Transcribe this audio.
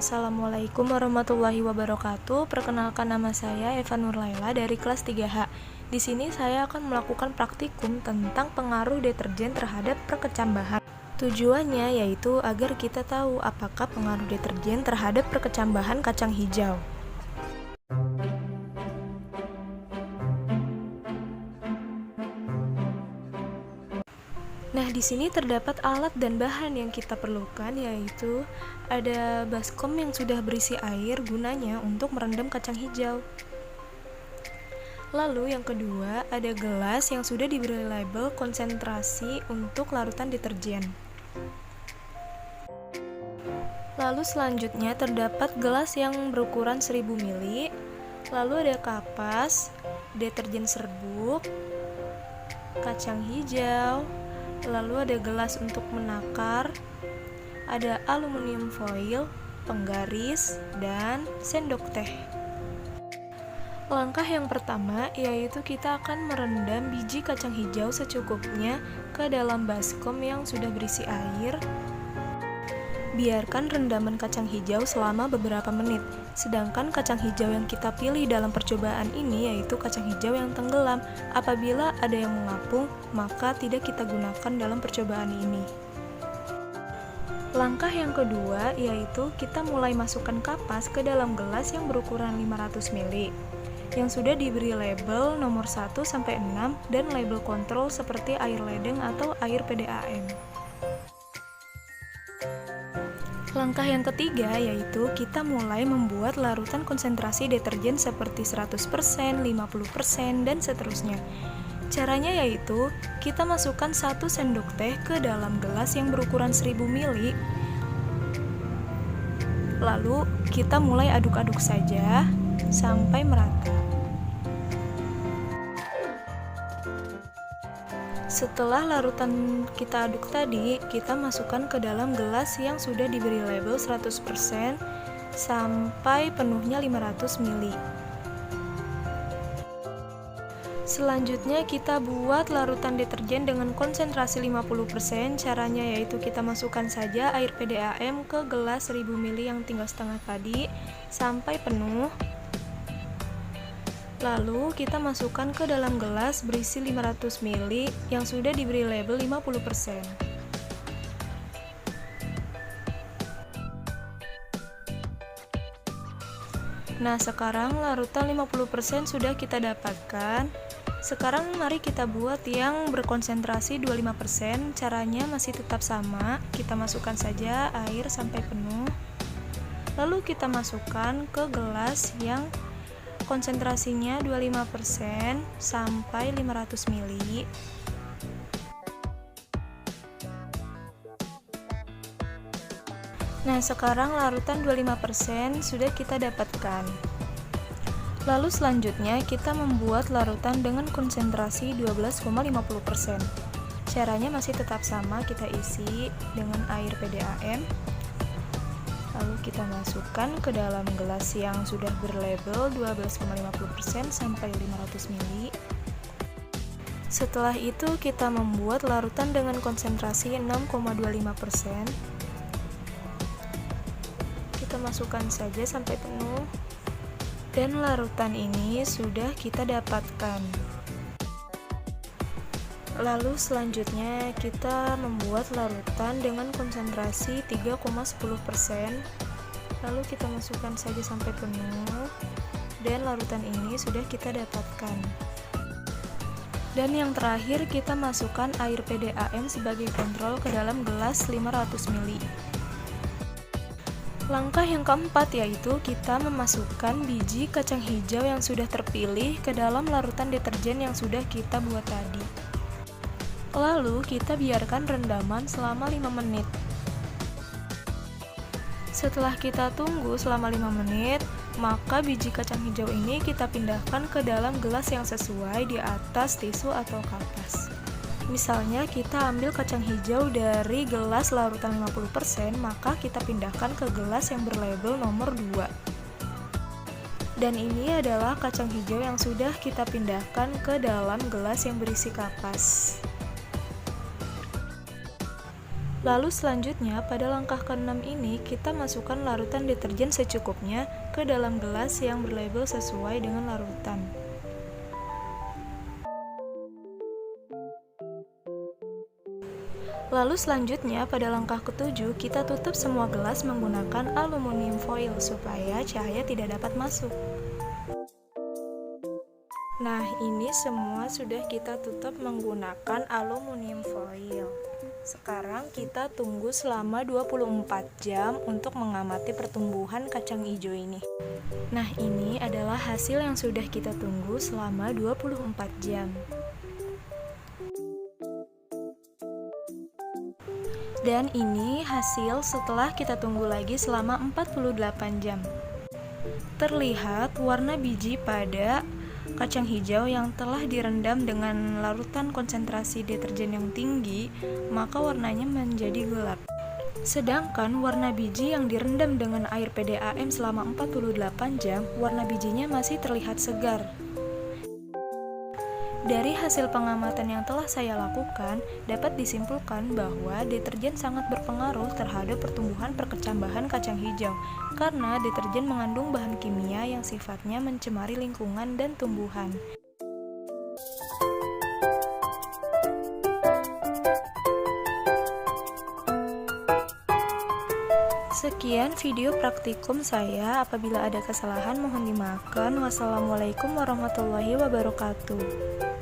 Assalamualaikum warahmatullahi wabarakatuh. Perkenalkan, nama saya Eva Nurlaila dari kelas 3H. Di sini saya akan melakukan praktikum tentang pengaruh deterjen terhadap perkecambahan. Tujuannya yaitu agar kita tahu apakah pengaruh deterjen terhadap perkecambahan kacang hijau. Nah, di sini terdapat alat dan bahan yang kita perlukan, yaitu ada baskom yang sudah berisi air gunanya untuk merendam kacang hijau. Lalu yang kedua, ada gelas yang sudah diberi label konsentrasi untuk larutan deterjen. Lalu selanjutnya terdapat gelas yang berukuran 1000 ml. Lalu ada kapas, deterjen serbuk, kacang hijau. Lalu ada gelas untuk menakar, ada aluminium foil, penggaris, dan sendok teh. Langkah yang pertama yaitu kita akan merendam biji kacang hijau secukupnya ke dalam baskom yang sudah berisi air. Biarkan rendaman kacang hijau selama beberapa menit. Sedangkan kacang hijau yang kita pilih dalam percobaan ini yaitu kacang hijau yang tenggelam. Apabila ada yang mengapung, maka tidak kita gunakan dalam percobaan ini. Langkah yang kedua yaitu kita mulai masukkan kapas ke dalam gelas yang berukuran 500 ml yang sudah diberi label nomor 1 sampai 6 dan label kontrol seperti air ledeng atau air PDAM. Langkah yang ketiga yaitu kita mulai membuat larutan konsentrasi deterjen seperti 100%, 50%, dan seterusnya. Caranya yaitu kita masukkan 1 sendok teh ke dalam gelas yang berukuran 1000 ml. Lalu kita mulai aduk-aduk saja sampai merata. Setelah larutan kita aduk tadi, kita masukkan ke dalam gelas yang sudah diberi label 100% sampai penuhnya 500 ml. Selanjutnya kita buat larutan deterjen dengan konsentrasi 50%. Caranya yaitu kita masukkan saja air PDAM ke gelas 1000 ml yang tinggal setengah tadi sampai penuh. Lalu kita masukkan ke dalam gelas berisi 500 ml yang sudah diberi label 50%. Nah, sekarang larutan 50% sudah kita dapatkan. Sekarang mari kita buat yang berkonsentrasi 25%. Caranya masih tetap sama. Kita masukkan saja air sampai penuh. Lalu kita masukkan ke gelas yang konsentrasinya 25% sampai 500 ml. Nah, sekarang larutan 25% sudah kita dapatkan. Lalu selanjutnya kita membuat larutan dengan konsentrasi 12,50%. Caranya masih tetap sama, kita isi dengan air PDAM. Lalu kita masukkan ke dalam gelas yang sudah berlabel 12,50% sampai 500 ml. Setelah itu kita membuat larutan dengan konsentrasi 6,25%. Kita masukkan saja sampai penuh. Dan larutan ini sudah kita dapatkan. Lalu selanjutnya kita membuat larutan dengan konsentrasi 3,10%. Lalu kita masukkan saja sampai penuh. Dan larutan ini sudah kita dapatkan. Dan yang terakhir kita masukkan air PDAM sebagai kontrol ke dalam gelas 500 ml. Langkah yang keempat yaitu kita memasukkan biji kacang hijau yang sudah terpilih ke dalam larutan deterjen yang sudah kita buat tadi. Lalu kita biarkan rendaman selama 5 menit. Setelah kita tunggu selama 5 menit, maka biji kacang hijau ini kita pindahkan ke dalam gelas yang sesuai di atas tisu atau kapas. Misalnya kita ambil kacang hijau dari gelas larutan 50%, maka kita pindahkan ke gelas yang berlabel nomor 2. Dan ini adalah kacang hijau yang sudah kita pindahkan ke dalam gelas yang berisi kapas. Lalu selanjutnya, pada langkah ke-6 ini, kita masukkan larutan deterjen secukupnya ke dalam gelas yang berlabel sesuai dengan larutan. Lalu selanjutnya, pada langkah ke-7, kita tutup semua gelas menggunakan aluminium foil supaya cahaya tidak dapat masuk. Nah, ini semua sudah kita tutup menggunakan aluminium foil. Sekarang kita tunggu selama 24 jam untuk mengamati pertumbuhan kacang hijau ini. Nah, ini adalah hasil yang sudah kita tunggu selama 24 jam. Dan ini hasil setelah kita tunggu lagi selama 48 jam. Terlihat warna biji pada kacang hijau yang telah direndam dengan larutan konsentrasi deterjen yang tinggi, maka warnanya menjadi gelap. Sedangkan warna biji yang direndam dengan air PDAM selama 48 jam, warna bijinya masih terlihat segar. Dari hasil pengamatan yang telah saya lakukan, dapat disimpulkan bahwa deterjen sangat berpengaruh terhadap pertumbuhan perkecambahan kacang hijau, karena deterjen mengandung bahan kimia yang sifatnya mencemari lingkungan dan tumbuhan. Sekian video praktikum saya. Apabila ada kesalahan mohon dimaafkan. Wassalamualaikum warahmatullahi wabarakatuh.